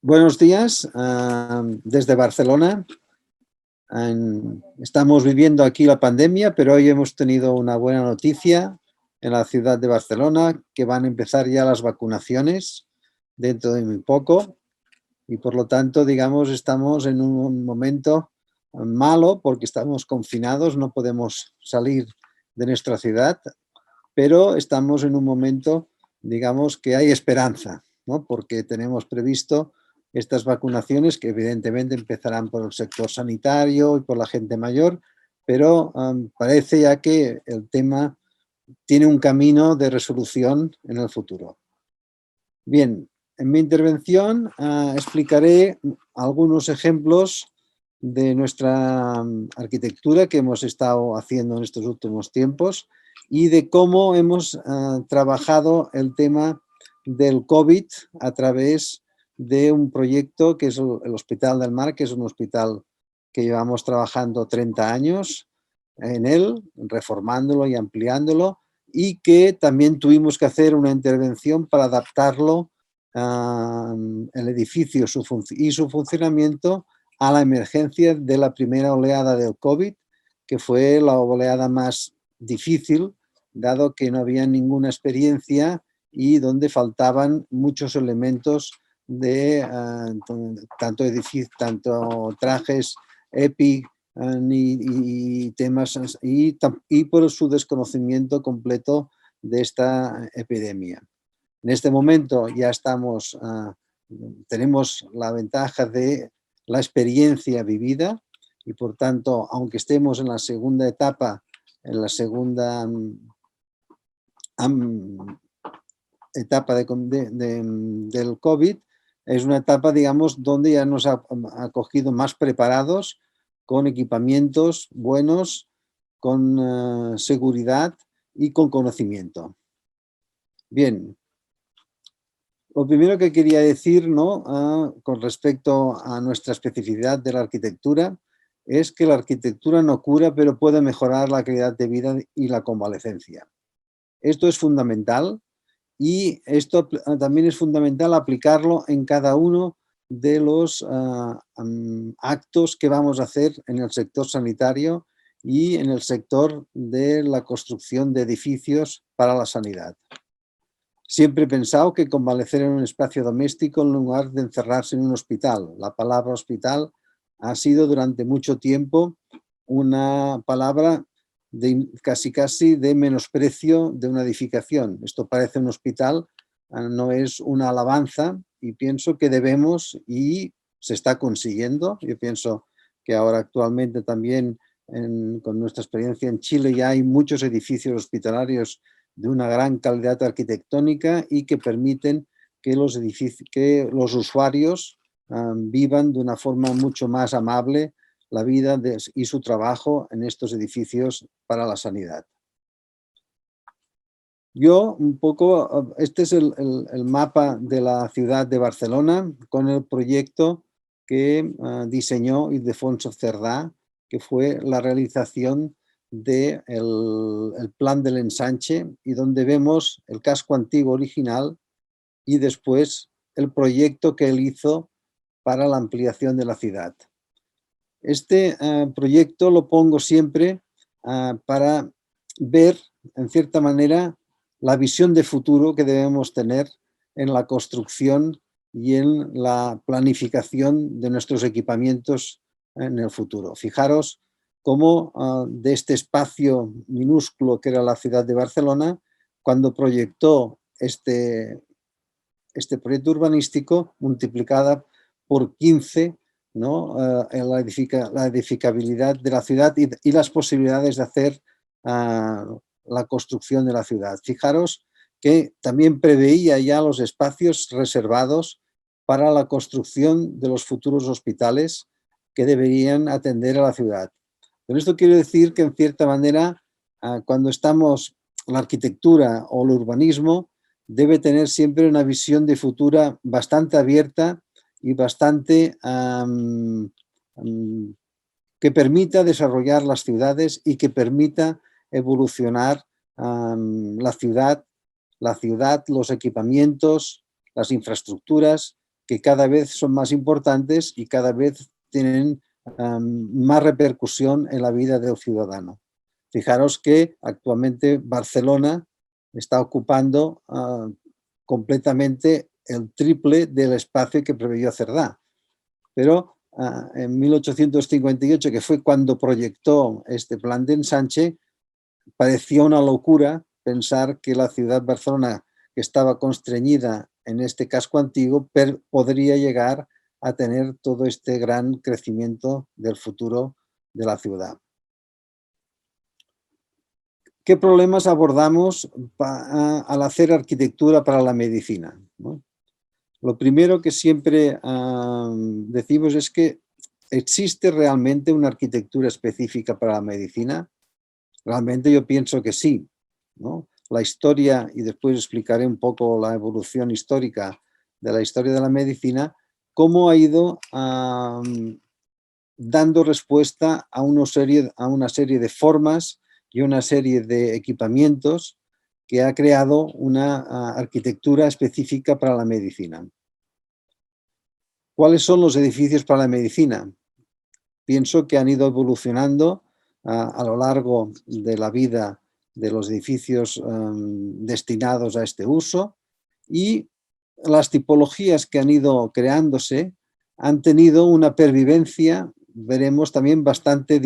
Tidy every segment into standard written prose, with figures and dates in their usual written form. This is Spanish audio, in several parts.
Buenos días, desde Barcelona. Estamos viviendo aquí la pandemia, pero hoy hemos tenido una buena noticia en la ciudad de Barcelona, que van a empezar ya las vacunaciones dentro de muy poco y por lo tanto, digamos, estamos en un momento malo porque estamos confinados, no podemos salir de nuestra ciudad, pero estamos en un momento, digamos, que hay esperanza, ¿no? Porque tenemos previsto estas vacunaciones que evidentemente empezarán por el sector sanitario y por la gente mayor, pero parece ya que el tema tiene un camino de resolución en el futuro. Bien, en mi intervención explicaré algunos ejemplos de nuestra arquitectura que hemos estado haciendo en estos últimos tiempos y de cómo hemos trabajado el tema del COVID a través de un proyecto que es el Hospital del Mar, que es un hospital que llevamos trabajando 30 años en él, reformándolo y ampliándolo, y que también tuvimos que hacer una intervención para adaptarlo, el edificio y su funcionamiento a la emergencia de la primera oleada del COVID, que fue la oleada más difícil, dado que no había ninguna experiencia y donde faltaban muchos elementos de tanto trajes EPI y temas y por su desconocimiento completo de esta epidemia. En este momento ya tenemos la ventaja de la experiencia vivida y por tanto, aunque estemos en la segunda etapa, en la segunda etapa del COVID, es una etapa, digamos, donde ya nos ha cogido más preparados, con equipamientos buenos, con seguridad y con conocimiento. Bien, lo primero que quería decir, ¿no? Con respecto a nuestra especificidad de la arquitectura, es que la arquitectura no cura, pero puede mejorar la calidad de vida y la convalecencia. Esto es fundamental y esto también es fundamental aplicarlo en cada uno de los actos que vamos a hacer en el sector sanitario y en el sector de la construcción de edificios para la sanidad. Siempre he pensado que convalecer en un espacio doméstico en lugar de encerrarse en un hospital. La palabra hospital ha sido durante mucho tiempo una palabra casi de menosprecio de una edificación. Esto parece un hospital, no es una alabanza y pienso que debemos, y se está consiguiendo, yo pienso que ahora actualmente también con nuestra experiencia en Chile ya hay muchos edificios hospitalarios de una gran calidad arquitectónica y que permiten que los usuarios vivan de una forma mucho más amable la vida y su trabajo en estos edificios para la sanidad. Yo un poco, este es el mapa de la ciudad de Barcelona con el proyecto que diseñó Ildefonso Cerdá, que fue la realización del plan del ensanche y donde vemos el casco antiguo original y después el proyecto que él hizo para la ampliación de la ciudad. Este proyecto lo pongo siempre para ver, en cierta manera, la visión de futuro que debemos tener en la construcción y en la planificación de nuestros equipamientos en el futuro. Fijaros cómo de este espacio minúsculo que era la ciudad de Barcelona, cuando proyectó este proyecto urbanístico, multiplicada por 15, ¿no? La edificabilidad de la ciudad y las posibilidades de hacer la construcción de la ciudad. Fijaros que también preveía ya los espacios reservados para la construcción de los futuros hospitales que deberían atender a la ciudad. Con esto quiero decir que en cierta manera cuando la arquitectura o el urbanismo debe tener siempre una visión de futura bastante abierta y bastante que permita desarrollar las ciudades y que permita evolucionar la ciudad, los equipamientos, las infraestructuras que cada vez son más importantes y cada vez tienen más repercusión en la vida del ciudadano. Fijaros que actualmente Barcelona está ocupando completamente el triple del espacio que preveyó Cerdá. Pero en 1858, que fue cuando proyectó este plan de ensanche, parecía una locura pensar que la ciudad Barcelona, que estaba constreñida en este casco antiguo, podría llegar a tener todo este gran crecimiento del futuro de la ciudad. ¿Qué problemas abordamos al hacer arquitectura para la medicina? ¿No? Lo primero que siempre decimos es que ¿existe realmente una arquitectura específica para la medicina? Realmente yo pienso que sí, ¿no? La historia, y después explicaré un poco la evolución histórica de la historia de la medicina, cómo ha ido dando respuesta a una serie de formas y una serie de equipamientos que ha creado una arquitectura específica para la medicina. ¿Cuáles son los edificios para la medicina? Pienso que han ido evolucionando a lo largo de la vida de los edificios destinados a este uso, y las tipologías que han ido creándose han tenido una pervivencia, veremos, también bastante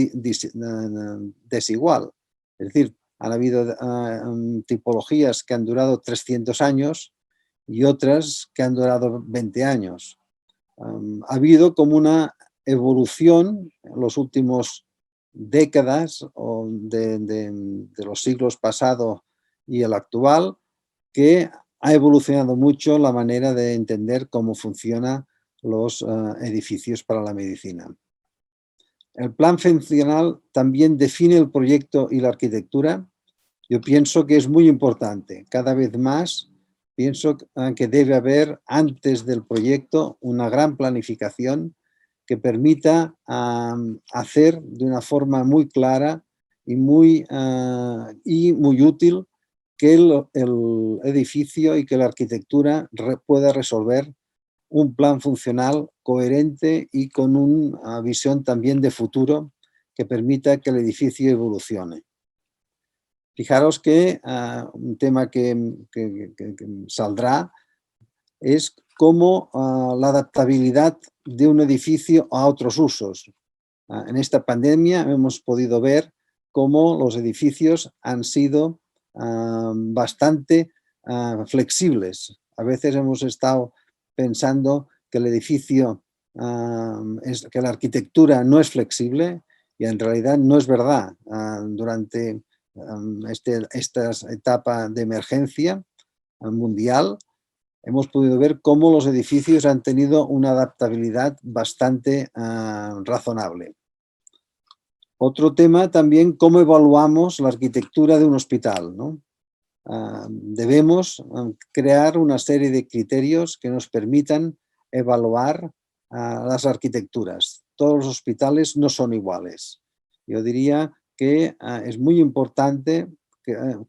desigual. Es decir, han habido tipologías que han durado 300 años y otras que han durado 20 años. Ha habido como una evolución en los últimos décadas de los siglos pasados y el actual, que ha evolucionado mucho la manera de entender cómo funcionan los edificios para la medicina. El plan funcional también define el proyecto y la arquitectura. Yo pienso que es muy importante. Cada vez más pienso que debe haber antes del proyecto una gran planificación que permita hacer de una forma muy clara y muy útil que el edificio y que la arquitectura pueda resolver un plan funcional coherente y con una visión también de futuro que permita que el edificio evolucione. Fijaros que un tema que saldrá es cómo la adaptabilidad de un edificio a otros usos. En esta pandemia hemos podido ver cómo los edificios han sido bastante flexibles. A veces hemos estado pensando que el edificio, que la arquitectura no es flexible, y en realidad no es verdad. Durante esta etapa de emergencia mundial, hemos podido ver cómo los edificios han tenido una adaptabilidad bastante razonable. Otro tema también, cómo evaluamos la arquitectura de un hospital, ¿no? Debemos crear una serie de criterios que nos permitan evaluar las arquitecturas. Todos los hospitales no son iguales. Yo diría que es muy importante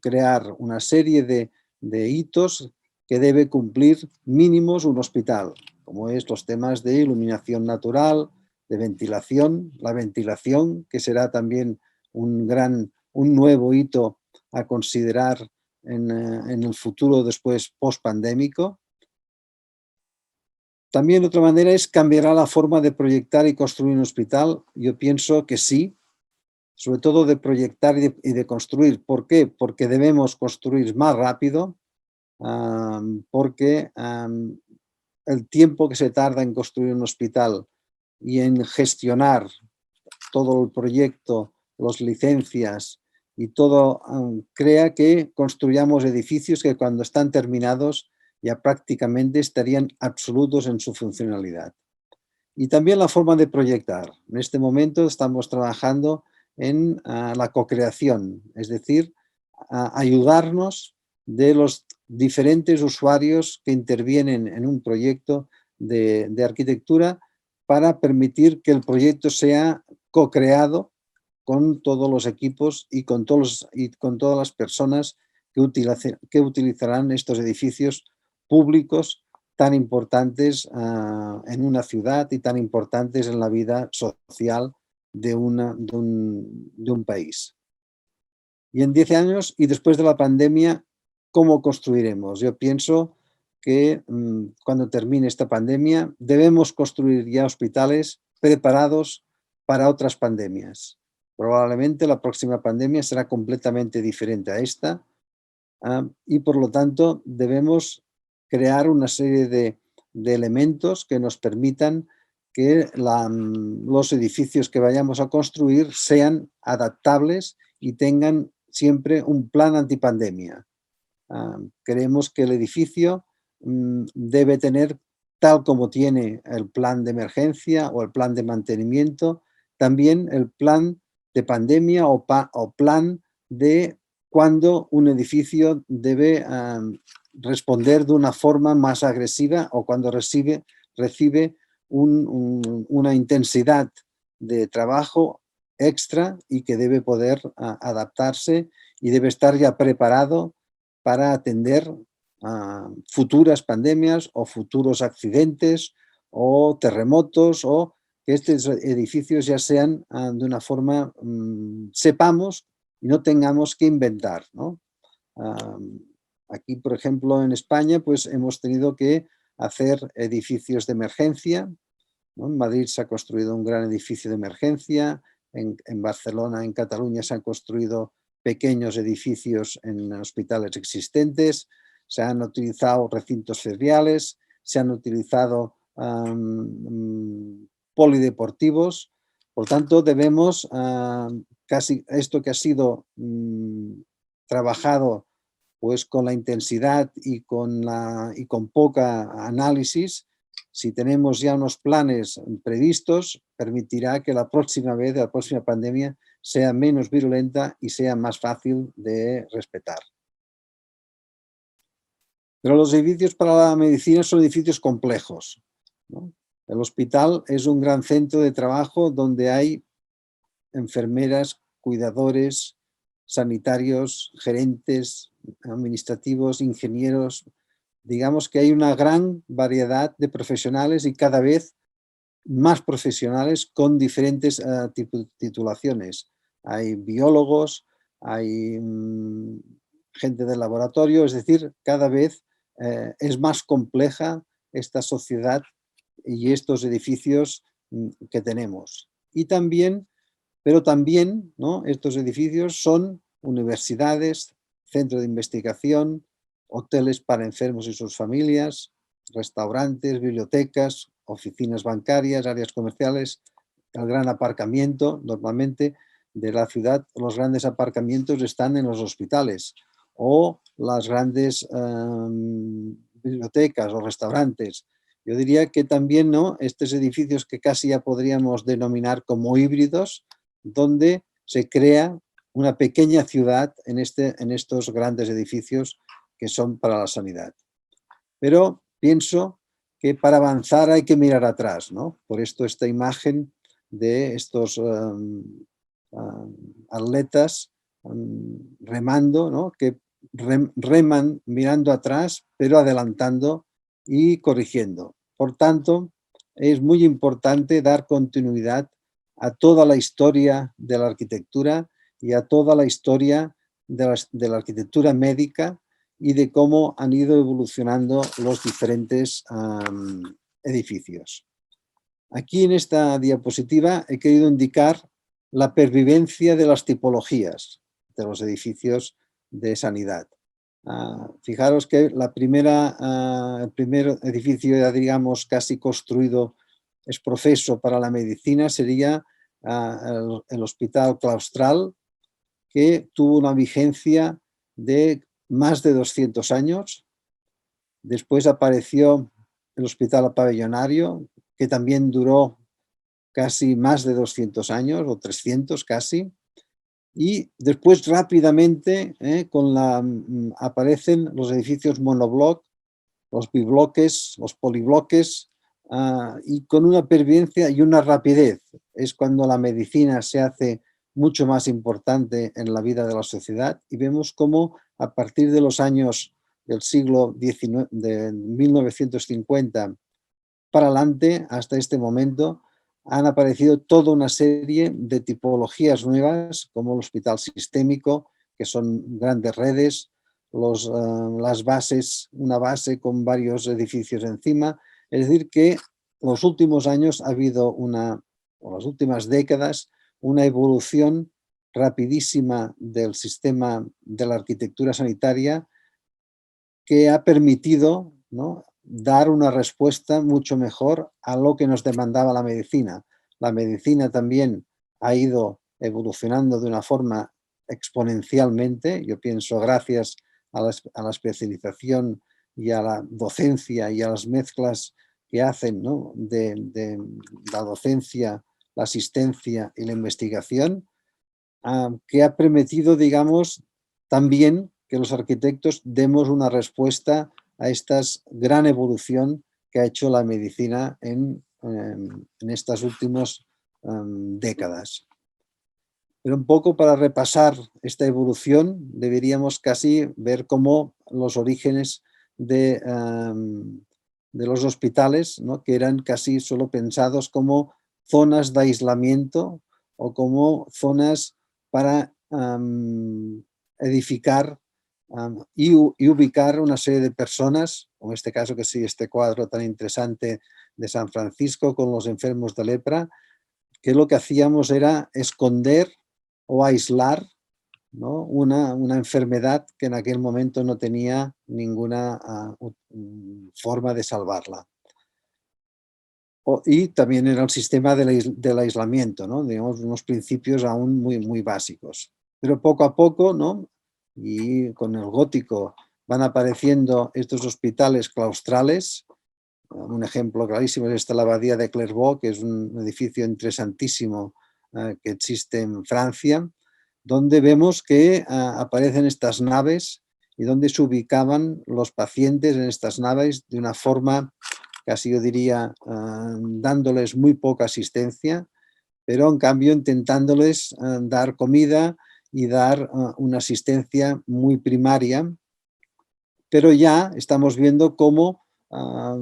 crear una serie de hitos que debe cumplir mínimos un hospital, como es los temas de iluminación natural, de ventilación, la ventilación, que será también un nuevo hito a considerar en el futuro después post-pandémico. También otra manera es cambiará la forma de proyectar y construir un hospital. Yo pienso que sí, sobre todo de proyectar y de construir. ¿Por qué? Porque debemos construir más rápido, porque el tiempo que se tarda en construir un hospital y en gestionar todo el proyecto, las licencias y todo, crea que construyamos edificios que cuando están terminados ya prácticamente estarían absolutos en su funcionalidad. Y también la forma de proyectar. En este momento estamos trabajando en la co-creación, es decir, ayudarnos de los diferentes usuarios que intervienen en un proyecto de arquitectura para permitir que el proyecto sea co-creado con todos los equipos y con todas las personas que utilizarán estos edificios públicos tan importantes en una ciudad y tan importantes en la vida social de un país. Y en 10 años y después de la pandemia, ¿cómo construiremos? Yo pienso que cuando termine esta pandemia debemos construir ya hospitales preparados para otras pandemias. Probablemente la próxima pandemia será completamente diferente a esta, y por lo tanto debemos crear una serie de elementos que nos permitan que los edificios que vayamos a construir sean adaptables y tengan siempre un plan antipandemia. Creemos que el edificio debe tener, tal como tiene el plan de emergencia o el plan de mantenimiento, también el plan de pandemia o plan de cuando un edificio debe responder de una forma más agresiva o cuando recibe una intensidad de trabajo extra y que debe poder adaptarse y debe estar ya preparado para atender a futuras pandemias o futuros accidentes o terremotos, o que estos edificios ya sean de una forma, sepamos y no tengamos que inventar, ¿no? Aquí, por ejemplo, en España, pues hemos tenido que hacer edificios de emergencia, ¿no? En Madrid se ha construido un gran edificio de emergencia, en Barcelona, en Cataluña se han construido pequeños edificios en hospitales existentes, se han utilizado recintos feriales, se han utilizado polideportivos. Por tanto, debemos, casi esto que ha sido trabajado pues con la intensidad y con poca análisis, si tenemos ya unos planes previstos, permitirá que la próxima pandemia, sea menos virulenta y sea más fácil de respetar. Pero los edificios para la medicina son edificios complejos, ¿no? El hospital es un gran centro de trabajo donde hay enfermeras, cuidadores, sanitarios, gerentes administrativos, ingenieros. Digamos que hay una gran variedad de profesionales y cada vez más profesionales con diferentes titulaciones. Hay biólogos, hay gente del laboratorio, es decir, cada vez es más compleja esta sociedad y estos edificios que tenemos. Y también, pero también, ¿no?, estos edificios son universidades, centros de investigación, hoteles para enfermos y sus familias, restaurantes, bibliotecas, oficinas bancarias, áreas comerciales, el gran aparcamiento. Normalmente de la ciudad, los grandes aparcamientos están en los hospitales, o las grandes bibliotecas o restaurantes. Yo diría que también, ¿no?, estos edificios que casi ya podríamos denominar como híbridos, donde se crea una pequeña ciudad en estos grandes edificios que son para la sanidad. Pero pienso que para avanzar hay que mirar atrás, ¿no? Por esto esta imagen de estos atletas remando, ¿no?, que reman mirando atrás, pero adelantando y corrigiendo. Por tanto, es muy importante dar continuidad a toda la historia de la arquitectura y a toda la historia de la arquitectura médica y de cómo han ido evolucionando los diferentes edificios. Aquí en esta diapositiva he querido indicar la pervivencia de las tipologías de los edificios de sanidad. Fijaros que el primer edificio, ya digamos, casi construido ex professo para la medicina sería el Hospital Claustral, que tuvo una vigencia de más de 200 años. Después apareció el Hospital Pabellonario, que también duró casi más de 200 años, o 300 casi. Y después rápidamente aparecen los edificios monobloc, los bibloques, los polibloques, y con una pervivencia y una rapidez. Es cuando la medicina se hace mucho más importante en la vida de la sociedad, y vemos cómo a partir de los años del siglo XIX, de 1950 para adelante, hasta este momento, han aparecido toda una serie de tipologías nuevas, como el hospital sistémico, que son grandes redes, las bases, una base con varios edificios encima. Es decir, que en los últimos años ha habido o las últimas décadas, una evolución rapidísima del sistema de la arquitectura sanitaria que ha permitido, ¿no?, dar una respuesta mucho mejor a lo que nos demandaba la medicina. La medicina también ha ido evolucionando de una forma exponencialmente, yo pienso gracias a la especialización y a la docencia y a las mezclas que hacen, ¿no?, de la docencia, la asistencia y la investigación, que ha permitido, digamos, también que los arquitectos demos una respuesta a esta gran evolución que ha hecho la medicina en estas últimas décadas. Pero un poco para repasar esta evolución, deberíamos casi ver cómo los orígenes de los hospitales, ¿no?, que eran casi solo pensados como zonas de aislamiento o como zonas para edificar y ubicar una serie de personas, como en este caso que sí, este cuadro tan interesante de San Francisco con los enfermos de lepra, que lo que hacíamos era esconder o aislar, ¿no?, una enfermedad que en aquel momento no tenía ninguna forma de salvarla. Y también era el sistema del aislamiento, ¿no?, digamos, unos principios aún muy, muy básicos. Pero poco a poco, ¿no?, y con el gótico van apareciendo estos hospitales claustrales. Un ejemplo clarísimo es la abadía de Clairvaux, que es un edificio interesantísimo que existe en Francia, donde vemos que aparecen estas naves y donde se ubicaban los pacientes en estas naves de una forma, casi yo diría, dándoles muy poca asistencia, pero en cambio intentándoles dar comida y dar una asistencia muy primaria, pero ya estamos viendo cómo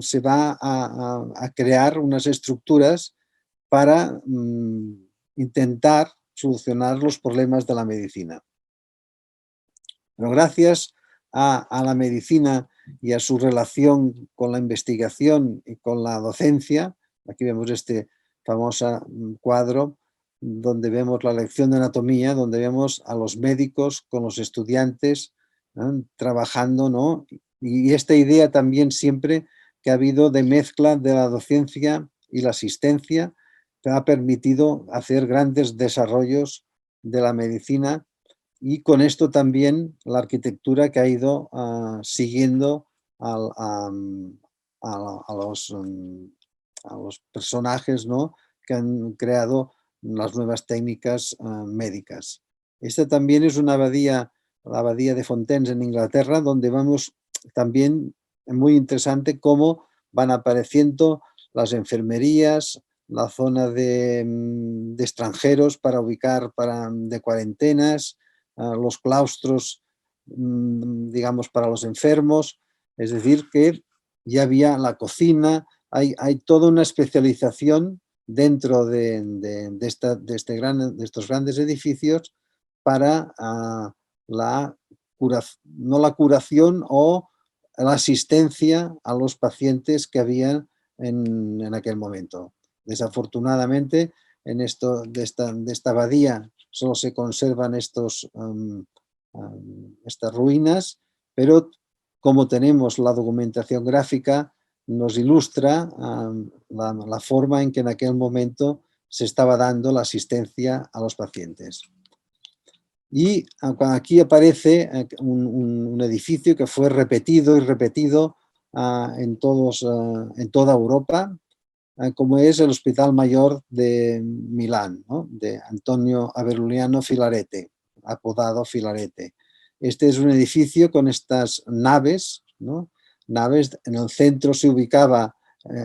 se va a crear unas estructuras para intentar solucionar los problemas de la medicina. Pero gracias a la medicina y a su relación con la investigación y con la docencia, aquí vemos este famoso cuadro donde vemos la lección de anatomía, donde vemos a los médicos con los estudiantes trabajando, ¿no? Y esta idea también siempre que ha habido de mezcla de la docencia y la asistencia, que ha permitido hacer grandes desarrollos de la medicina, y con esto también la arquitectura que ha ido siguiendo a los personajes, ¿no?, que han creado las nuevas técnicas médicas. Esta también es una abadía, la abadía de Fontaines en Inglaterra, donde vemos también muy interesante cómo van apareciendo las enfermerías, la zona de extranjeros para ubicar de cuarentenas, los claustros, digamos, para los enfermos. Es decir, que ya había la cocina, hay toda una especialización dentro de estos grandes edificios para no la curación o la asistencia a los pacientes que había en aquel momento. Desafortunadamente, de esta abadía solo se conservan estas ruinas, pero como tenemos la documentación gráfica, nos ilustra la forma en que en aquel momento se estaba dando la asistencia a los pacientes. Y aquí aparece un edificio que fue repetido y repetido en toda Europa, como es el Hospital Mayor de Milán, ¿no?, de Antonio Averluliano Filarete, apodado Filarete. Este es un edificio con estas naves, ¿no?, naves. En el centro se ubicaba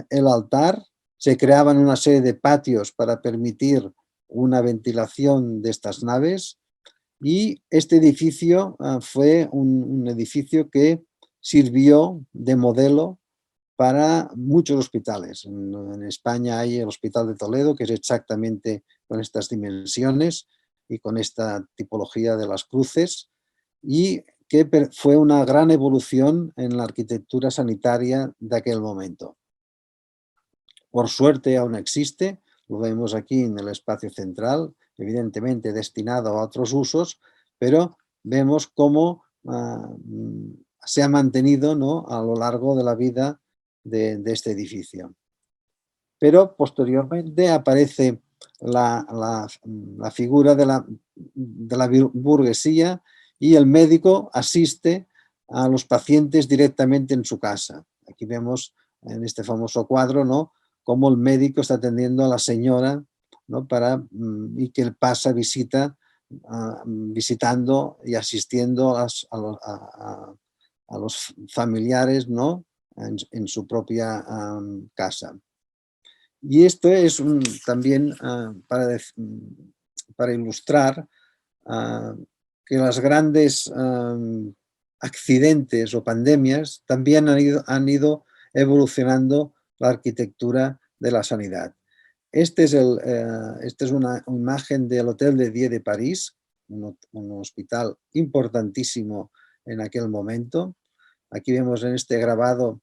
el altar, se creaban una serie de patios para permitir una ventilación de estas naves, y este edificio fue un edificio que sirvió de modelo para muchos hospitales. En España hay el Hospital de Toledo, que es exactamente con estas dimensiones y con esta tipología de las cruces, y que fue una gran evolución en la arquitectura sanitaria de aquel momento. Por suerte aún existe, lo vemos aquí en el espacio central, evidentemente destinado a otros usos, pero vemos cómo se ha mantenido, ¿no?, a lo largo de la vida de este edificio. Pero posteriormente aparece la figura de la burguesía, y el médico asiste a los pacientes directamente en su casa. Aquí vemos en este famoso cuadro, ¿no?, cómo el médico está atendiendo a la señora, ¿no?, y que él pasa visitando y asistiendo a los familiares, ¿no?, en su propia casa. Y esto es también para ilustrar que los grandes accidentes o pandemias también han ido evolucionando la arquitectura de la sanidad. Esta es una imagen del Hotel de Dieu de París, un hospital importantísimo en aquel momento. Aquí vemos en este grabado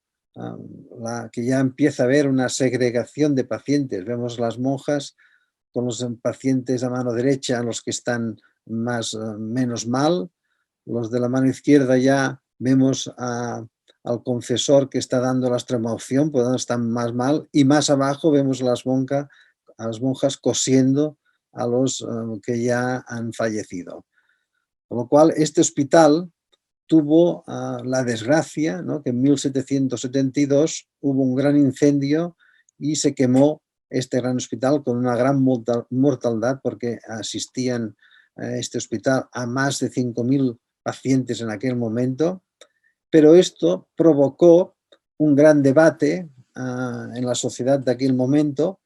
que ya empieza a haber una segregación de pacientes. Vemos las monjas con los pacientes a mano derecha, los que están menos mal. Los de la mano izquierda ya vemos al confesor que está dando la extrema opción, pues están más mal. Y más abajo vemos a las monjas cosiendo a los que ya han fallecido. Con lo cual, este hospital tuvo la desgracia, ¿no?, que en 1772 hubo un gran incendio y se quemó este gran hospital con una gran mortalidad, porque asistían a este hospital a más de 5.000 pacientes en aquel momento. Pero esto provocó un gran debate en la sociedad de aquel momento,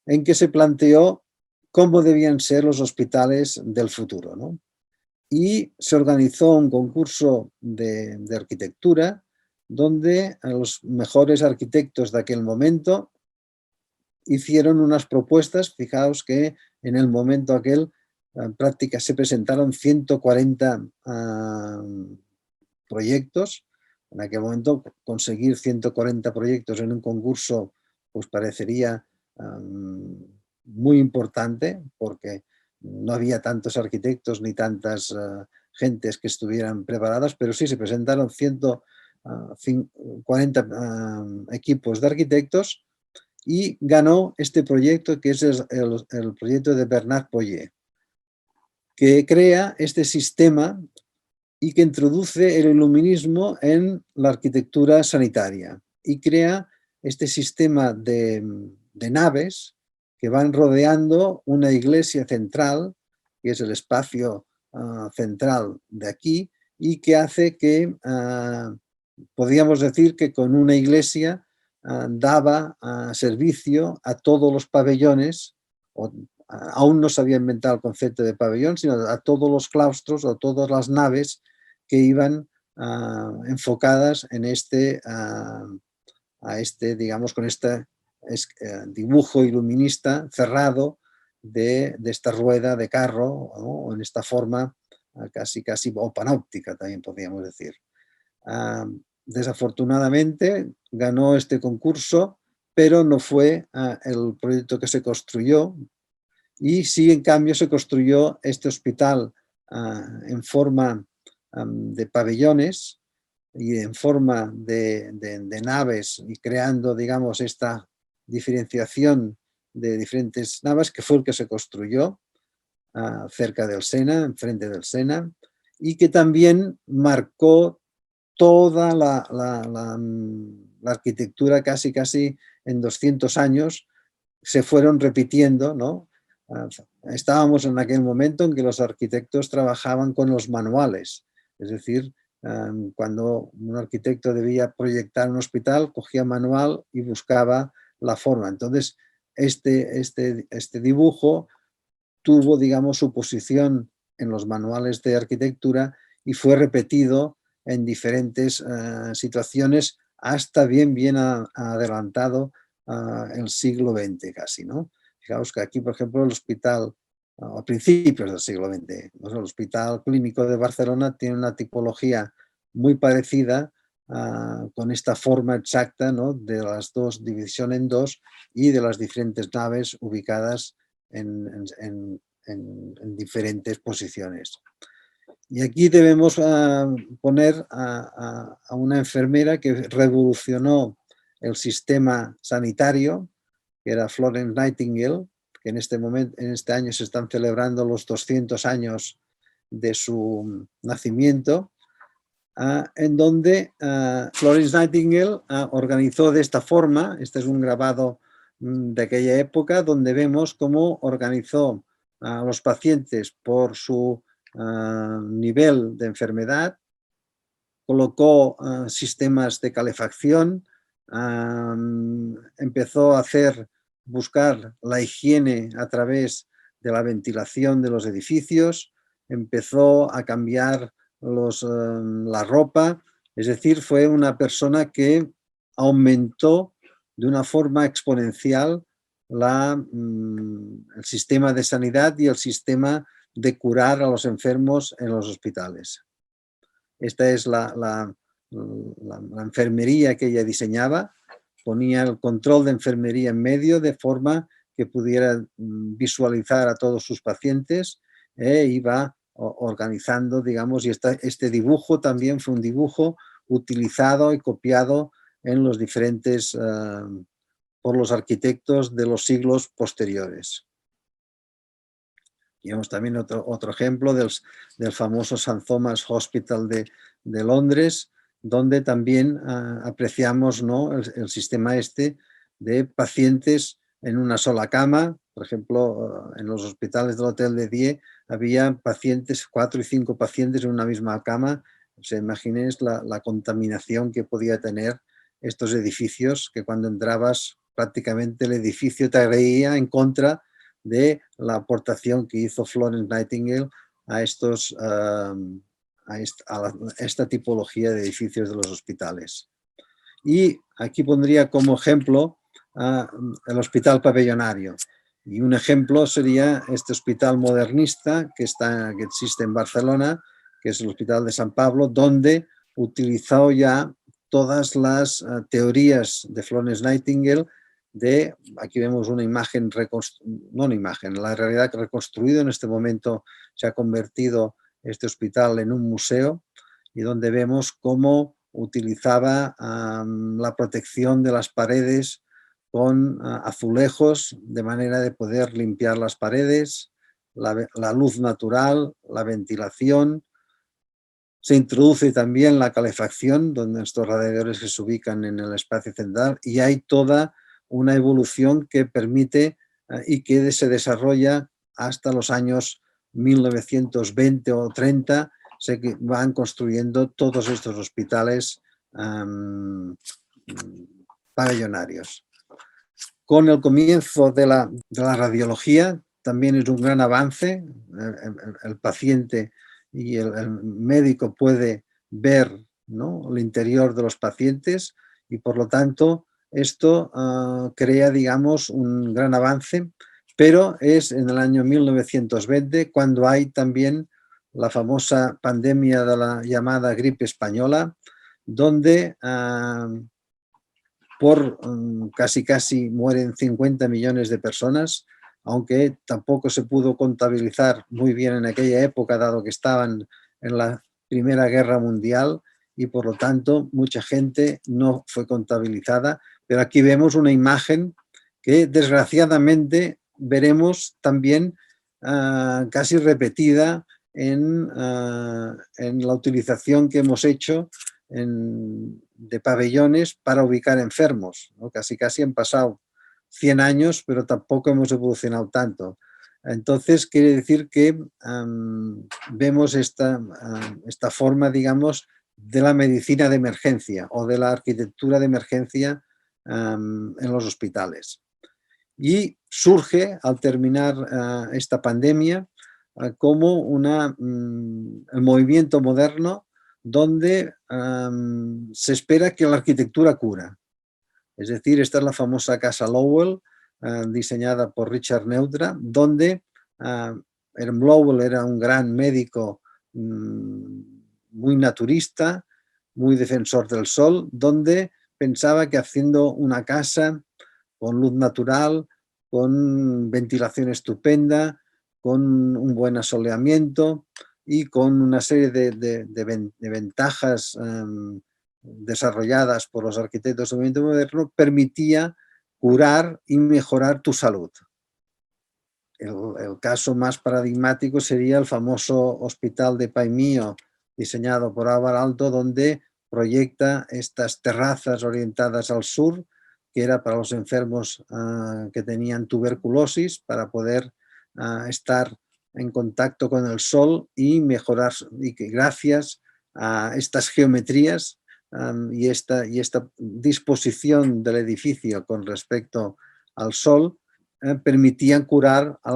en que se planteó cómo debían ser los hospitales del futuro, ¿no? Y se organizó un concurso de arquitectura donde los mejores arquitectos de aquel momento hicieron unas propuestas. Fijaos que en el momento aquel se presentaron 140 proyectos. En aquel momento conseguir 140 proyectos en un concurso pues parecería muy importante, porque no había tantos arquitectos ni tantas gentes que estuvieran preparadas, pero sí se presentaron 140 equipos de arquitectos, y ganó este proyecto, que es el proyecto de Bernard Poyet, que crea este sistema y que introduce el iluminismo en la arquitectura sanitaria, y crea este sistema de naves que van rodeando una iglesia central, que es el espacio central de aquí, y que hace que, podríamos decir que con una iglesia daba servicio a todos los pabellones. Aún no se había inventado el concepto de pabellón, sino a todos los claustros o todas las naves que iban enfocadas en digamos, con este dibujo iluminista cerrado de esta rueda de carro, ¿no?, o en esta forma casi o panóptica, también podríamos decir. Desafortunadamente ganó este concurso, pero no fue el proyecto que se construyó, y sí, en cambio, se construyó este hospital en forma de pabellones y en forma de naves, y creando, digamos, esta diferenciación de diferentes naves, que fue el que se construyó cerca del Sena, enfrente del Sena, y que también marcó toda la arquitectura. Casi en 200 años se fueron repitiendo, ¿no? Estábamos en aquel momento en que los arquitectos trabajaban con los manuales, es decir, cuando un arquitecto debía proyectar un hospital, cogía manual y buscaba la forma. Entonces, este dibujo tuvo, digamos, su posición en los manuales de arquitectura y fue repetido en diferentes situaciones hasta bien adelantado el siglo XX casi, ¿no? Fijaos que aquí, por ejemplo, el hospital, a principios del siglo XX, ¿no? El Hospital Clínico de Barcelona tiene una tipología muy parecida, con esta forma exacta, ¿no?, de las dos, división en dos, y de las diferentes naves ubicadas en diferentes posiciones. Y aquí debemos poner a una enfermera que revolucionó el sistema sanitario, que era Florence Nightingale, que en este momento, en este año se están celebrando los 200 años de su nacimiento, en donde Florence Nightingale organizó de esta forma. Este es un grabado de aquella época, donde vemos cómo organizó a los pacientes por su nivel de enfermedad, colocó sistemas de calefacción, empezó a buscar la higiene a través de la ventilación de los edificios, empezó a cambiar la ropa, es decir, fue una persona que aumentó de una forma exponencial el sistema de sanidad y el sistema de curar a los enfermos en los hospitales. Esta es la enfermería que ella diseñaba. Ponía el control de enfermería en medio de forma que pudiera visualizar a todos sus pacientes, iba organizando, digamos, y este dibujo también fue un dibujo utilizado y copiado en los diferentes, por los arquitectos de los siglos posteriores. Tenemos también otro ejemplo del famoso St. Thomas Hospital de Londres, donde también apreciamos, ¿no?, el sistema este de pacientes en una sola cama. Por ejemplo, en los hospitales del Hotel de Die había pacientes, 4 y 5 pacientes en una misma cama. O sea, imagínense la contaminación que podía tener estos edificios, que cuando entrabas prácticamente el edificio te reía en contra de la aportación que hizo Florence Nightingale a esta tipología de edificios de los hospitales. Y aquí pondría como ejemplo el Hospital Pabellonario. Y un ejemplo sería este hospital modernista que existe en Barcelona, que es el Hospital de San Pablo, donde utilizó ya todas las teorías de Florence Nightingale. Aquí vemos una imagen, no una imagen, la realidad que reconstruido en este momento se ha convertido este hospital en un museo, y donde vemos cómo utilizaba la protección de las paredes con azulejos, de manera de poder limpiar las paredes, la luz natural, la ventilación. Se introduce también la calefacción, donde estos radiadores que se ubican en el espacio central, y hay toda una evolución que permite y que se desarrolla hasta los años 1920 o 30. Se van construyendo todos estos hospitales pabellonarios. Con el comienzo de la radiología también es un gran avance. El paciente y el médico puede ver, ¿no?, el interior de los pacientes, y por lo tanto esto crea, digamos, un gran avance, pero es en el año 1920 cuando hay también la famosa pandemia de la llamada gripe española, donde casi mueren 50 millones de personas, aunque tampoco se pudo contabilizar muy bien en aquella época, dado que estaban en la Primera Guerra Mundial, y por lo tanto mucha gente no fue contabilizada. Pero aquí vemos una imagen que desgraciadamente veremos también casi repetida en la utilización que hemos hecho de pabellones para ubicar enfermos, ¿no? Casi han pasado 100 años, pero tampoco hemos evolucionado tanto. Entonces, quiere decir que vemos esta forma, digamos, de la medicina de emergencia o de la arquitectura de emergencia en los hospitales. Y surge, al terminar esta pandemia, como el movimiento moderno, donde se espera que la arquitectura cura. Es decir, esta es la famosa Casa Lowell, diseñada por Richard Neutra, donde Lowell era un gran médico muy naturista, muy defensor del sol, donde pensaba que haciendo una casa con luz natural, con ventilación estupenda, con un buen asoleamiento y con una serie de ventajas desarrolladas por los arquitectos del movimiento moderno, permitía curar y mejorar tu salud. El caso más paradigmático sería el famoso hospital de Paimio, diseñado por Álvaro Aalto, donde proyecta estas terrazas orientadas al sur, que era para los enfermos que tenían tuberculosis, para poder estar en contacto con el sol y mejorar, y que gracias a estas geometrías y esta disposición del edificio con respecto al sol, permitían curar a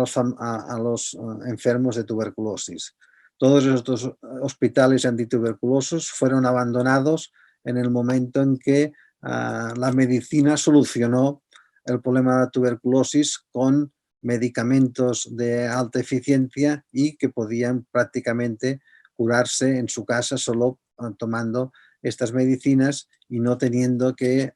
los enfermos de tuberculosis. Todos estos hospitales antituberculosos fueron abandonados en el momento en que la medicina solucionó el problema de la tuberculosis con medicamentos de alta eficiencia y que podían prácticamente curarse en su casa solo tomando estas medicinas y no teniendo que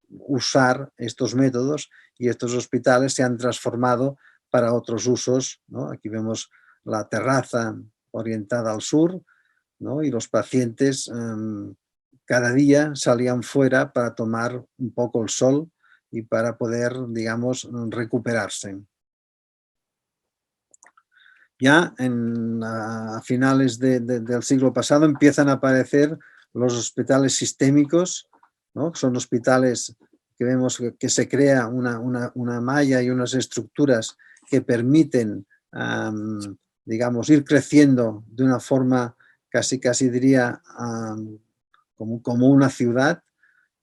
usar estos métodos, y estos hospitales se han transformado para otros usos, ¿no? Aquí vemos la terraza orientada al sur, ¿no? Y los pacientes cada día salían fuera para tomar un poco el sol y para poder, digamos, recuperarse. Ya a finales del siglo pasado empiezan a aparecer los hospitales sistémicos, ¿no? Son hospitales que vemos que se crea una malla y unas estructuras que permiten, digamos, ir creciendo de una forma casi diría como una ciudad,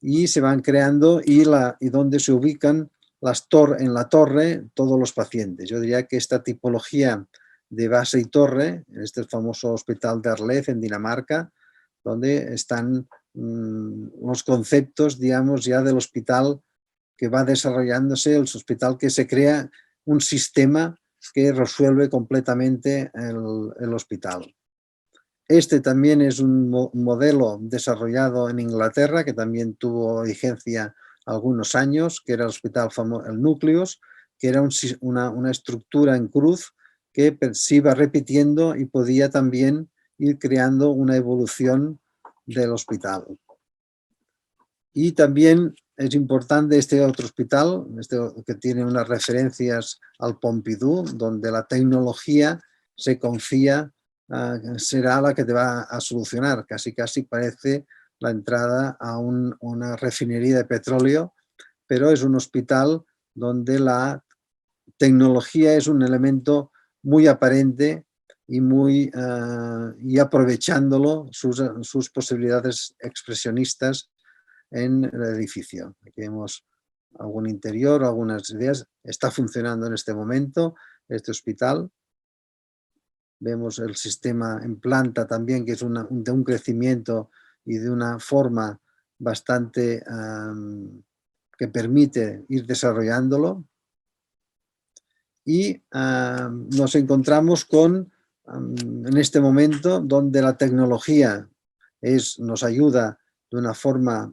y se van creando y donde se ubican en la torre todos los pacientes. Yo diría que esta tipología de base y torre, este famoso hospital de Arlez en Dinamarca, donde están los conceptos, digamos, ya del hospital que va desarrollándose, el hospital que se crea un sistema que resuelve completamente el hospital. Este también es un modelo desarrollado en Inglaterra, que también tuvo vigencia algunos años, que era el hospital famoso, el Núcleos, que era una estructura en cruz que se iba repitiendo y podía también ir creando una evolución del hospital. Y también es importante este otro hospital, que tiene unas referencias al Pompidou, donde la tecnología se confía será la que te va a solucionar. Casi parece la entrada a una refinería de petróleo, pero es un hospital donde la tecnología es un elemento muy aparente y aprovechándolo sus posibilidades expresionistas en el edificio. Aquí vemos algún interior, algunas ideas. Está funcionando en este momento este hospital. Vemos el sistema en planta también, que es de un crecimiento y de una forma bastante que permite ir desarrollándolo. Y nos encontramos en este momento, donde la tecnología nos ayuda de una forma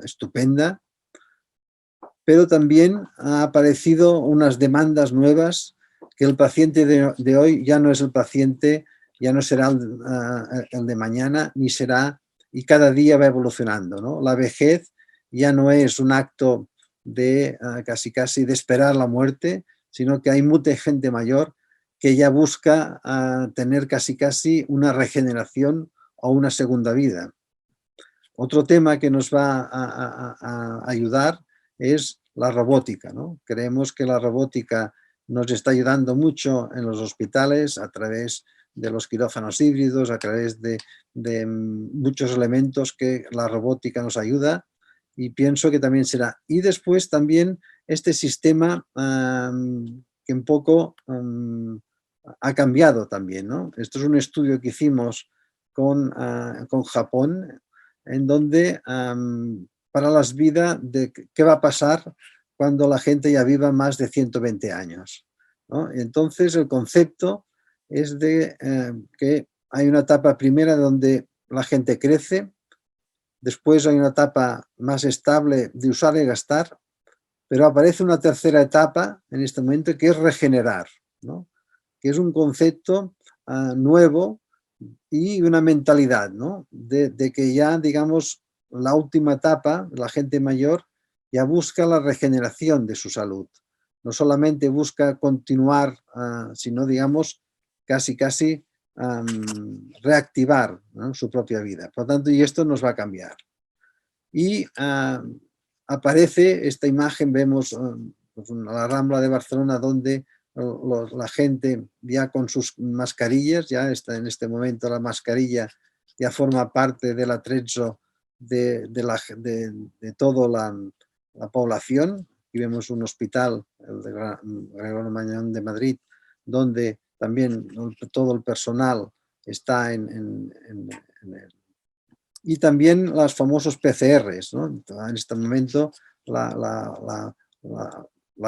estupenda, pero también ha aparecido unas demandas nuevas, que el paciente de hoy ya no es el paciente, ya no será el de mañana, ni será, y cada día va evolucionando, ¿no? La vejez ya no es un acto de casi de esperar la muerte, sino que hay mucha gente mayor que ya busca tener casi una regeneración o una segunda vida. Otro tema que nos va a ayudar es la robótica, ¿no? Creemos que la robótica nos está ayudando mucho en los hospitales a través de los quirófanos híbridos, a través de muchos elementos que la robótica nos ayuda, y pienso que también será. Y después también este sistema que un poco ha cambiado también, ¿no? Esto es un estudio que hicimos con Japón, en donde para las vidas de qué va a pasar cuando la gente ya viva más de 120 años, ¿no? Entonces el concepto es de que hay una etapa primera donde la gente crece, después hay una etapa más estable de usar y gastar, pero aparece una tercera etapa en este momento que es regenerar, ¿no? Que es un concepto nuevo y una mentalidad, ¿no? De que ya, digamos, la última etapa, la gente mayor, ya busca la regeneración de su salud. No solamente busca continuar, sino, digamos, casi reactivar, ¿no?, su propia vida. Por lo tanto, y esto nos va a cambiar. Y aparece esta imagen, vemos pues la Rambla de Barcelona, donde la gente ya con sus mascarillas, ya está en este momento la mascarilla ya forma parte del atrezzo de toda la población. Aquí vemos un hospital, el de Gregorio Marañón de Madrid, donde también todo el personal está en y también los famosos PCRs, ¿no? En este momento la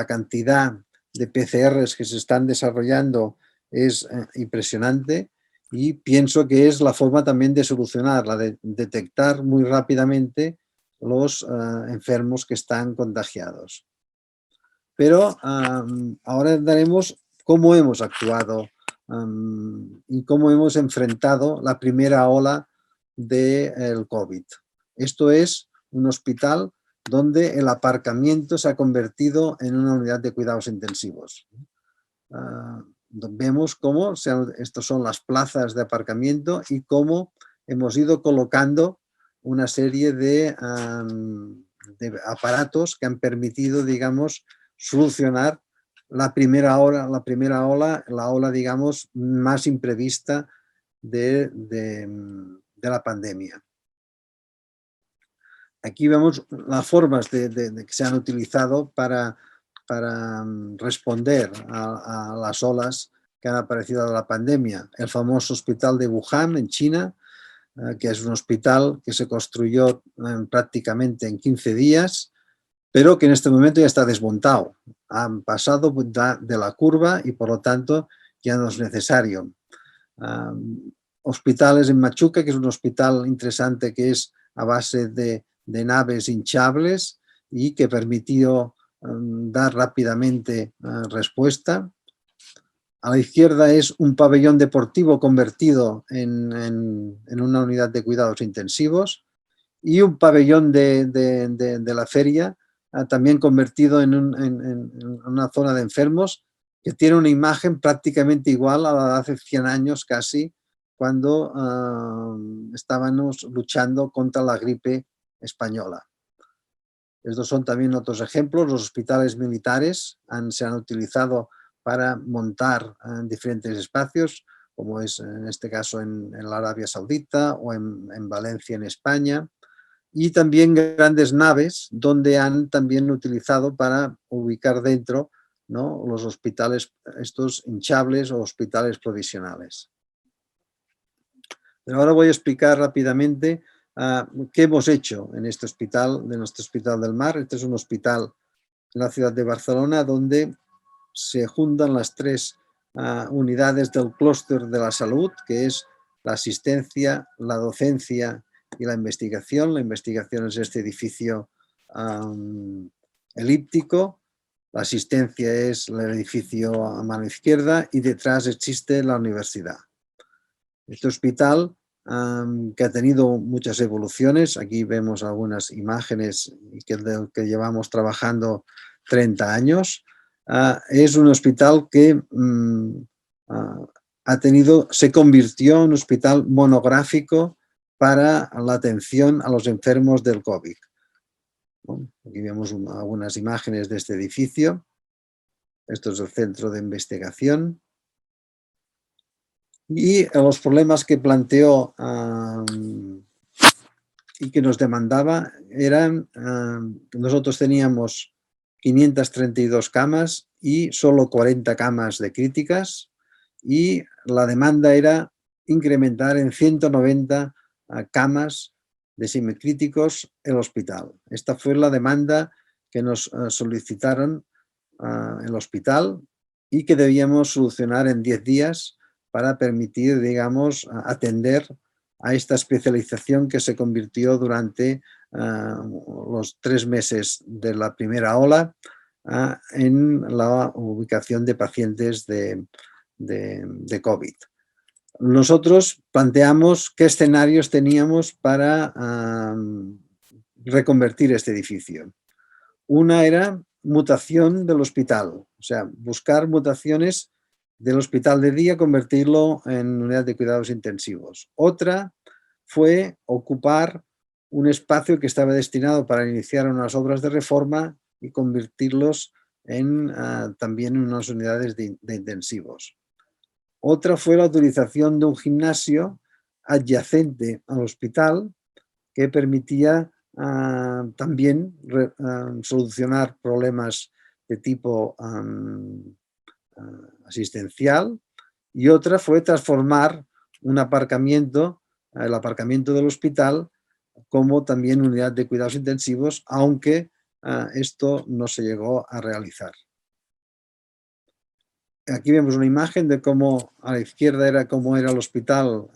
cantidad de PCRs que se están desarrollando es impresionante y pienso que es la forma también de solucionarla, de detectar muy rápidamente los enfermos que están contagiados. Pero ahora daremos cómo hemos actuado y cómo hemos enfrentado la primera ola del COVID. Esto es un hospital donde el aparcamiento se ha convertido en una unidad de cuidados intensivos. Vemos cómo estas son las plazas de aparcamiento y cómo hemos ido colocando una serie de aparatos que han permitido, digamos, solucionar la primera ola, la ola, digamos, más imprevista de la pandemia. Aquí vemos las formas que se han utilizado para responder a las olas que han aparecido de la pandemia. El famoso hospital de Wuhan, en China, que es un hospital que se construyó prácticamente en 15 días, pero que en este momento ya está desmontado. Han pasado de la curva y por lo tanto ya no es necesario. Hospitales en Machuca, que es un hospital interesante que es a base de naves hinchables y que permitió dar rápidamente respuesta. A la izquierda es un pabellón deportivo convertido en una unidad de cuidados intensivos y un pabellón de la feria también convertido en una zona de enfermos que tiene una imagen prácticamente igual a la de hace 100 años casi, cuando estábamos luchando contra la gripe española. Estos son también otros ejemplos. Los hospitales militares se han utilizado para montar diferentes espacios, como es en este caso en la Arabia Saudita o en Valencia, en España. Y también grandes naves donde han también utilizado para ubicar dentro, ¿no?, los hospitales estos hinchables o hospitales provisionales. Pero ahora voy a explicar rápidamente qué hemos hecho en este hospital, de nuestro Hospital del Mar. Este es un hospital en la ciudad de Barcelona donde se juntan las tres unidades del clúster de la salud, que es la asistencia, la docencia y la investigación. La investigación es este edificio elíptico, la asistencia es el edificio a mano izquierda y detrás existe la universidad. Este hospital, que ha tenido muchas evoluciones, aquí vemos algunas imágenes que llevamos trabajando 30 años, es un hospital que se convirtió en un hospital monográfico para la atención a los enfermos del COVID. Aquí vemos algunas imágenes de este edificio. Esto es el centro de investigación. Y los problemas que planteó y que nos demandaba eran, nosotros teníamos 532 camas y solo 40 camas de críticas, y la demanda era incrementar en 190 camas de semicríticos el hospital. Esta fue la demanda que nos solicitaron el hospital y que debíamos solucionar en 10 días para permitir, digamos, atender a esta especialización que se convirtió durante los 3 meses de la primera ola en la ubicación de pacientes de COVID. Nosotros planteamos qué escenarios teníamos para reconvertir este edificio. Una era mutación del hospital, o sea, buscar mutaciones del hospital de día, convertirlo en unidad de cuidados intensivos. Otra fue ocupar un espacio que estaba destinado para iniciar unas obras de reforma y convertirlos en también unas unidades de intensivos. Otra fue la utilización de un gimnasio adyacente al hospital que permitía también solucionar problemas de tipo asistencial, y otra fue transformar un aparcamiento, el aparcamiento del hospital, como también unidad de cuidados intensivos, aunque esto no se llegó a realizar. Aquí vemos una imagen de cómo a la izquierda era cómo era el hospital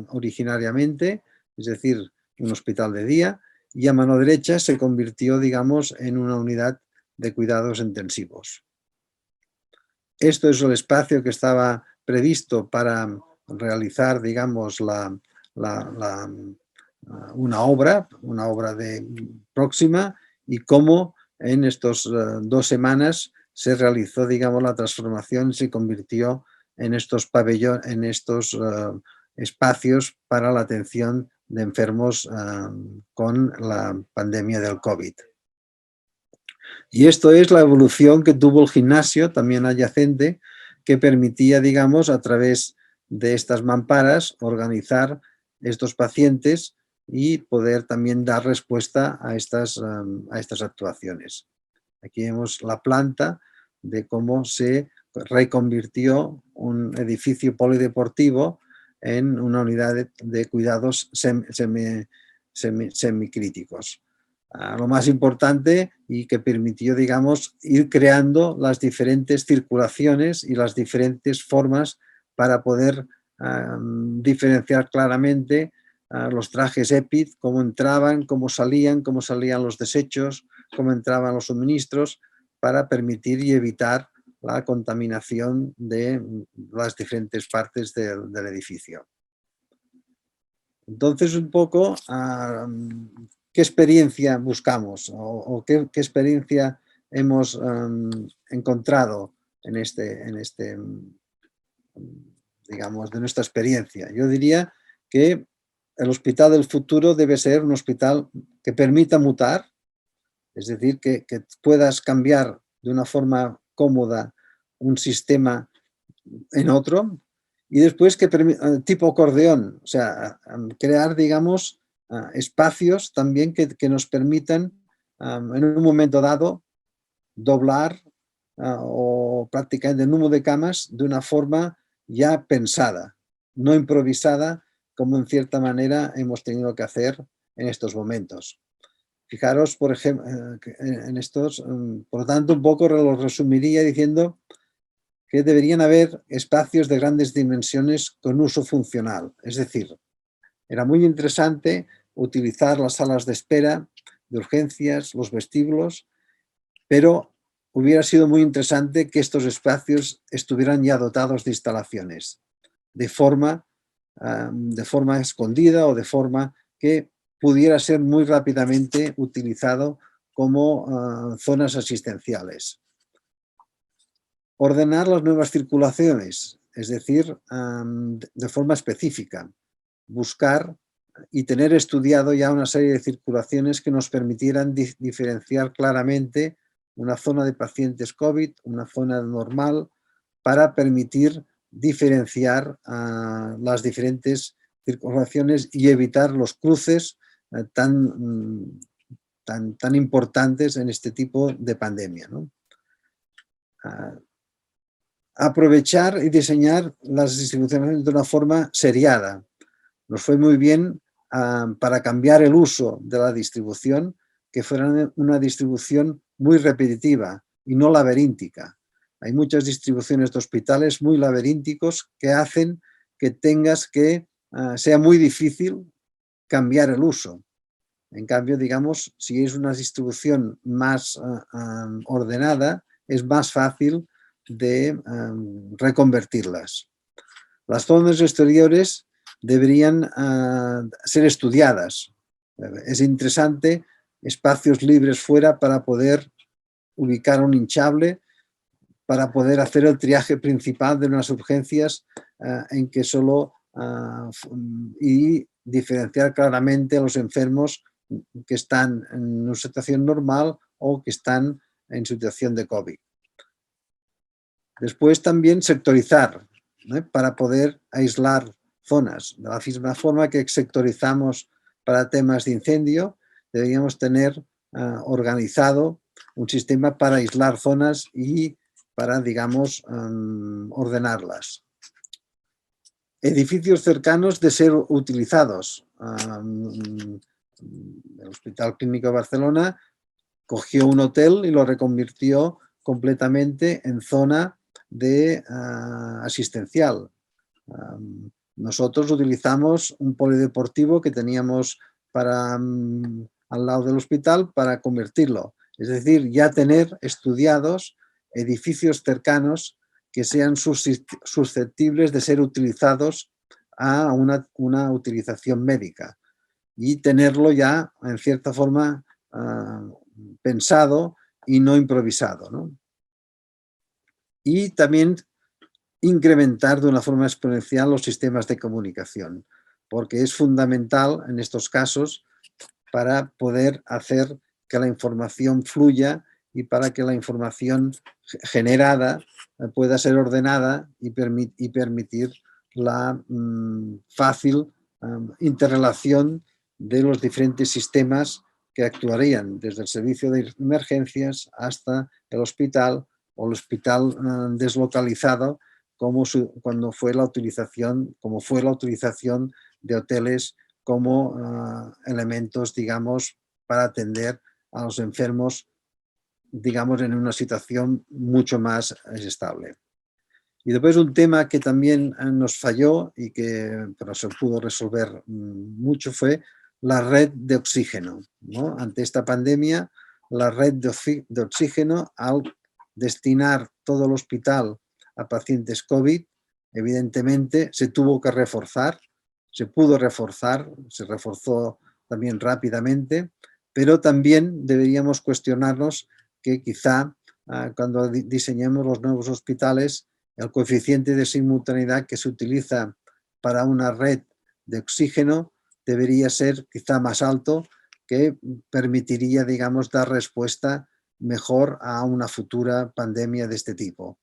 originariamente, es decir, un hospital de día, y a mano derecha se convirtió, digamos, en una unidad de cuidados intensivos. Esto es el espacio que estaba previsto para realizar, digamos, una obra próxima, y cómo en estas 2 semanas se realizó, digamos, la transformación, se convirtió en estos pabellones, en estos espacios para la atención de enfermos con la pandemia del COVID. Y esto es la evolución que tuvo el gimnasio, también adyacente, que permitía, digamos, a través de estas mamparas, organizar estos pacientes y poder también dar respuesta a estas actuaciones. Aquí vemos la planta de cómo se reconvirtió un edificio polideportivo en una unidad de cuidados semicríticos. Lo más importante, y que permitió, digamos, ir creando las diferentes circulaciones y las diferentes formas para poder diferenciar claramente los trajes EPID, cómo entraban, cómo salían los desechos, cómo entraban los suministros, para permitir y evitar la contaminación de las diferentes partes del edificio. Entonces, un poco, ¿qué experiencia buscamos o qué experiencia hemos encontrado en este, digamos, de nuestra experiencia? Yo diría que el hospital del futuro debe ser un hospital que permita mutar, es decir, que puedas cambiar de una forma cómoda un sistema en otro, y después que tipo acordeón, o sea, crear, digamos, espacios también que nos permitan en un momento dado doblar o prácticamente el número de camas de una forma ya pensada, no improvisada, como en cierta manera hemos tenido que hacer en estos momentos. Fijaros, por ejemplo, en estos, por lo tanto, un poco lo resumiría diciendo que deberían haber espacios de grandes dimensiones con uso funcional. Es decir, era muy interesante utilizar las salas de espera, de urgencias, los vestíbulos, pero hubiera sido muy interesante que estos espacios estuvieran ya dotados de instalaciones, de forma escondida o de forma que pudiera ser muy rápidamente utilizado como zonas asistenciales. Ordenar las nuevas circulaciones, es decir, de forma específica, buscar y tener estudiado ya una serie de circulaciones que nos permitieran diferenciar claramente una zona de pacientes COVID, una zona normal, para permitir diferenciar las diferentes circulaciones y evitar los cruces tan importantes en este tipo de pandemia, ¿no? aprovechar y diseñar las distribuciones de una forma seriada. Nos fue muy bien para cambiar el uso de la distribución, que fuera una distribución muy repetitiva y no laberíntica. Hay muchas distribuciones de hospitales muy laberínticos que hacen que tengas que, sea muy difícil cambiar el uso. En cambio, digamos, si es una distribución más ordenada, es más fácil de reconvertirlas. Las zonas exteriores deberían ser estudiadas. Es interesante espacios libres fuera para poder ubicar un hinchable, para poder hacer el triaje principal de unas urgencias en que solo y diferenciar claramente a los enfermos que están en una situación normal o que están en situación de COVID. Después también sectorizar, para poder aislar zonas. De la misma forma que sectorizamos para temas de incendio, deberíamos tener organizado un sistema para aislar zonas y para, digamos, ordenarlas. Edificios cercanos de ser utilizados. El Hospital Clínico de Barcelona cogió un hotel y lo reconvirtió completamente en zona de asistencial. Nosotros utilizamos un polideportivo que teníamos para, al lado del hospital para convertirlo. Es decir, ya tener estudiados edificios cercanos que sean susceptibles de ser utilizados a una utilización médica y tenerlo ya, en cierta forma, pensado y no improvisado, ¿no? Y también incrementar de una forma exponencial los sistemas de comunicación, porque es fundamental en estos casos para poder hacer que la información fluya y para que la información generada pueda ser ordenada y permitir la fácil interrelación de los diferentes sistemas que actuarían desde el servicio de emergencias hasta el hospital o el hospital deslocalizado, como cuando fue la utilización, como fue la utilización de hoteles como elementos, digamos, para atender a los enfermos, digamos, en una situación mucho más estable. Y después un tema que también nos falló y que pero se pudo resolver mucho fue la red de oxígeno, ¿no? Ante esta pandemia, la red de oxígeno, al destinar todo el hospital a pacientes COVID, evidentemente se tuvo que reforzar, se pudo reforzar, se reforzó también rápidamente, pero también deberíamos cuestionarnos que quizá cuando diseñemos los nuevos hospitales, el coeficiente de simultaneidad que se utiliza para una red de oxígeno debería ser quizá más alto, que permitiría, digamos, dar respuesta mejor a una futura pandemia de este tipo.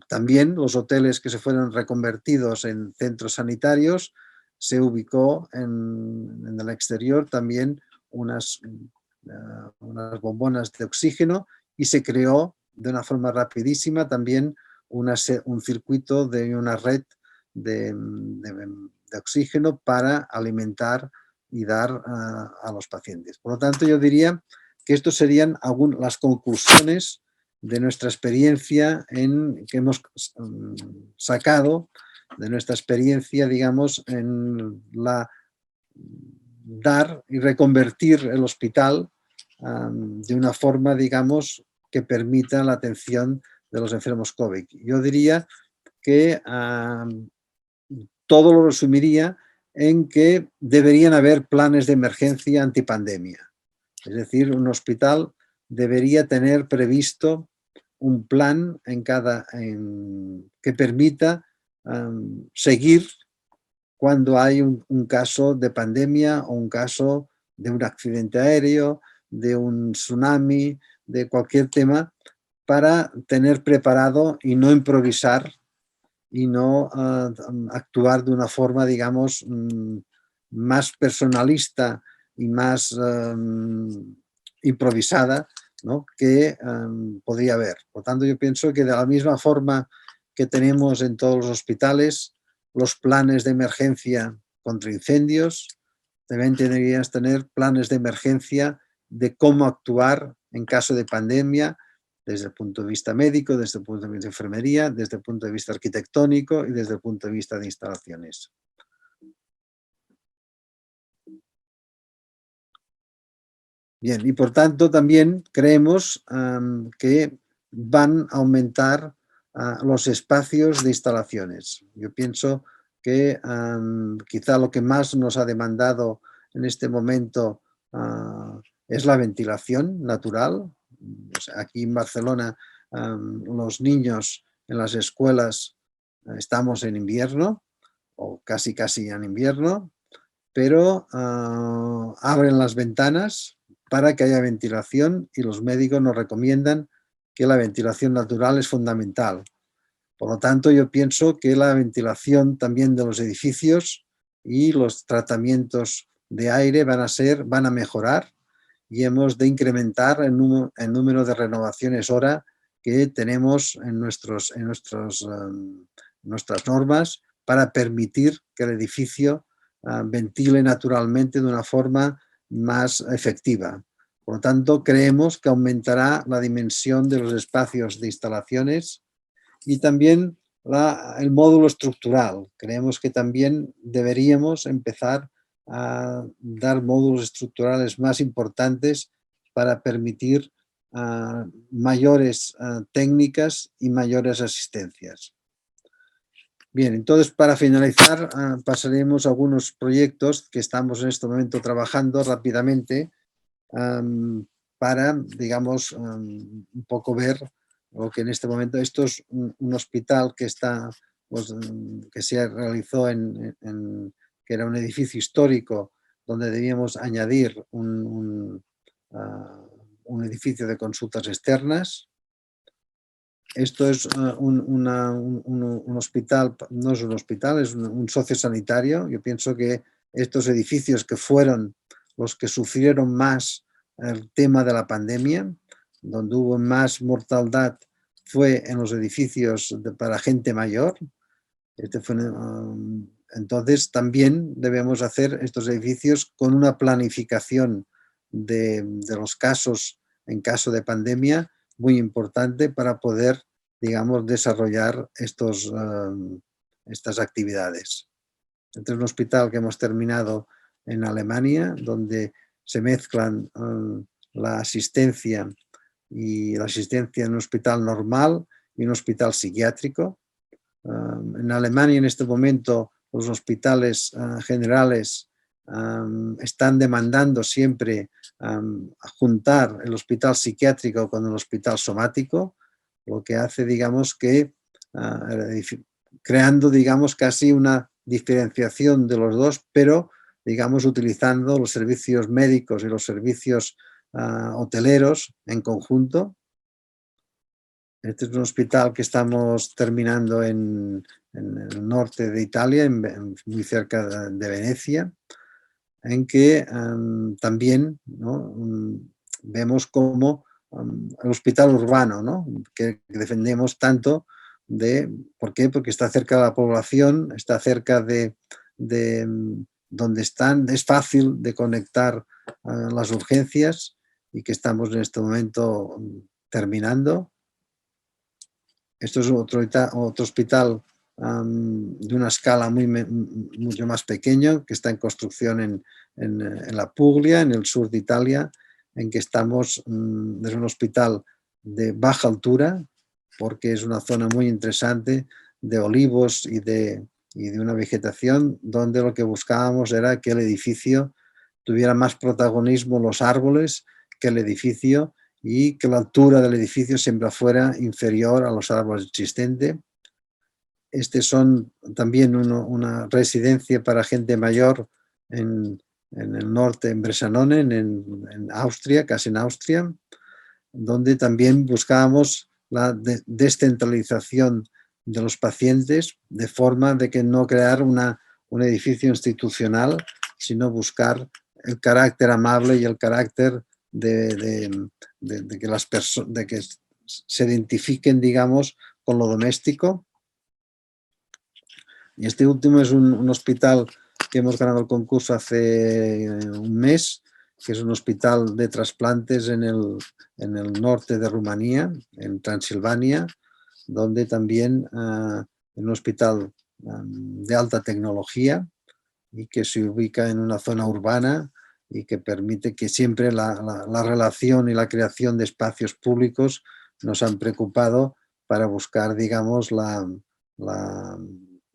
También los hoteles que se fueron reconvertidos en centros sanitarios, se ubicó en el exterior también unas bombonas de oxígeno y se creó de una forma rapidísima también un circuito de una red de oxígeno para alimentar y dar a los pacientes. Por lo tanto, yo diría que estos serían las conclusiones de nuestra experiencia que hemos sacado de nuestra experiencia, digamos, en dar y reconvertir el hospital de una forma, digamos, que permita la atención de los enfermos COVID. Yo diría que todo lo resumiría en que deberían haber planes de emergencia antipandemia. Es decir, un hospital debería tener previsto un plan que permita seguir cuando hay un caso de pandemia o un caso de un accidente aéreo, de un tsunami, de cualquier tema, para tener preparado y no improvisar y no actuar de una forma, digamos, más personalista y más improvisada ¿no?, que podría haber. Por tanto, yo pienso que de la misma forma que tenemos en todos los hospitales los planes de emergencia contra incendios, también deberías tener planes de emergencia de cómo actuar en caso de pandemia, desde el punto de vista médico, desde el punto de vista de enfermería, desde el punto de vista arquitectónico y desde el punto de vista de instalaciones. Bien, y por tanto también creemos que van a aumentar los espacios de instalaciones. Yo pienso que quizá lo que más nos ha demandado en este momento es la ventilación natural. O sea, aquí en Barcelona los niños en las escuelas estamos en invierno o casi en invierno, pero abren las ventanas para que haya ventilación y los médicos nos recomiendan que la ventilación natural es fundamental. Por lo tanto, yo pienso que la ventilación también de los edificios y los tratamientos de aire van a mejorar y hemos de incrementar el número de renovaciones hora que tenemos en nuestras normas para permitir que el edificio ventile naturalmente de una forma más efectiva. Por lo tanto, creemos que aumentará la dimensión de los espacios de instalaciones y también el módulo estructural. Creemos que también deberíamos empezar a dar módulos estructurales más importantes para permitir mayores técnicas y mayores asistencias. Bien, entonces para finalizar pasaremos a algunos proyectos que estamos en este momento trabajando rápidamente para, digamos, un poco ver lo que en este momento, esto es un hospital que está, pues, que se realizó que era un edificio histórico donde debíamos añadir un edificio de consultas externas. Esto es un hospital, no es un hospital, es un sociosanitario. Yo pienso que estos edificios que fueron los que sufrieron más el tema de la pandemia, donde hubo más mortalidad, fue en los edificios para gente mayor. Entonces también debemos hacer estos edificios con una planificación de los casos en caso de pandemia muy importante para poder, digamos, desarrollar estas actividades. Este es un hospital que hemos terminado en Alemania, donde se mezclan la asistencia en un hospital normal y un hospital psiquiátrico. En Alemania en este momento los hospitales generales están demandando siempre juntar el hospital psiquiátrico con el hospital somático, lo que hace, digamos, que creando, digamos, casi una diferenciación de los dos, pero, digamos, utilizando los servicios médicos y los servicios hoteleros en conjunto. Este es un hospital que estamos terminando en el norte de Italia, muy cerca de Venecia, en que también, ¿no?, vemos como el hospital urbano, ¿no?, que defendemos tanto ¿por qué? Porque está cerca de la población, está cerca de donde están, es fácil de conectar las urgencias y que estamos en este momento terminando. Esto es otro hospital de una escala mucho más pequeña, que está en construcción en la Puglia, en el sur de Italia, en que estamos, es un hospital de baja altura, porque es una zona muy interesante de olivos y de una vegetación, donde lo que buscábamos era que el edificio tuviera más protagonismo los árboles que el edificio, y que la altura del edificio siempre fuera inferior a los árboles existentes. Son también una residencia para gente mayor en el norte, en Bressanone, en Austria, casi en Austria, donde también buscábamos la descentralización de los pacientes, de forma de que no crear un edificio institucional, sino buscar el carácter amable y el carácter de de que de que se identifiquen, digamos, con lo doméstico. Y este último es un hospital que hemos ganado el concurso hace un mes, que es un hospital de trasplantes en el norte de Rumanía, en Transilvania, donde también es un hospital de alta tecnología y que se ubica en una zona urbana y que permite que siempre la relación y la creación de espacios públicos nos han preocupado para buscar, digamos, la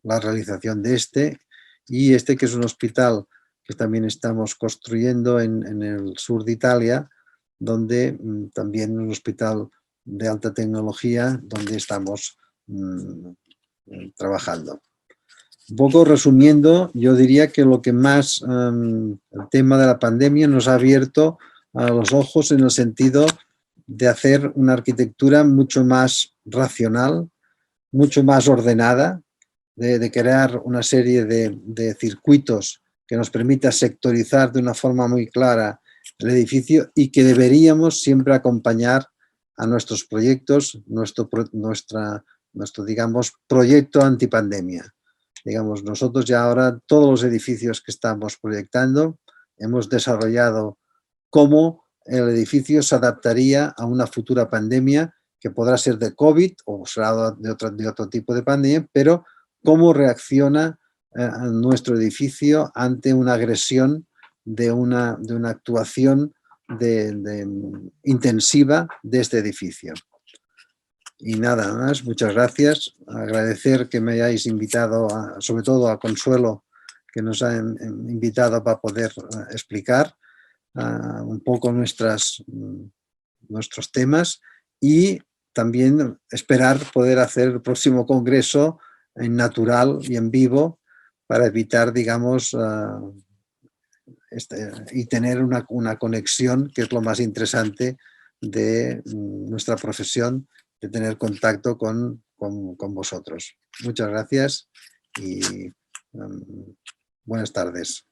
realización de y este que es un hospital que también estamos construyendo en el sur de Italia, donde también un hospital de alta tecnología donde estamos trabajando. Un poco resumiendo, yo diría que lo que más el tema de la pandemia nos ha abierto a los ojos en el sentido de hacer una arquitectura mucho más racional, mucho más ordenada, de crear una serie de circuitos que nos permita sectorizar de una forma muy clara el edificio y que deberíamos siempre acompañar a nuestros proyectos, nuestro digamos, proyecto antipandemia. Digamos, nosotros ya ahora todos los edificios que estamos proyectando hemos desarrollado cómo el edificio se adaptaría a una futura pandemia que podrá ser de COVID o será de otro tipo de pandemia, pero cómo reacciona nuestro edificio ante una agresión de una actuación intensiva de este edificio. Y nada más, muchas gracias. Agradecer que me hayáis invitado, sobre todo a Consuelo, que nos ha invitado para poder explicar un poco nuestros temas y también esperar poder hacer el próximo congreso en natural y en vivo para evitar, digamos, y tener una conexión, que es lo más interesante de nuestra profesión, de tener contacto con vosotros. Muchas gracias y buenas tardes.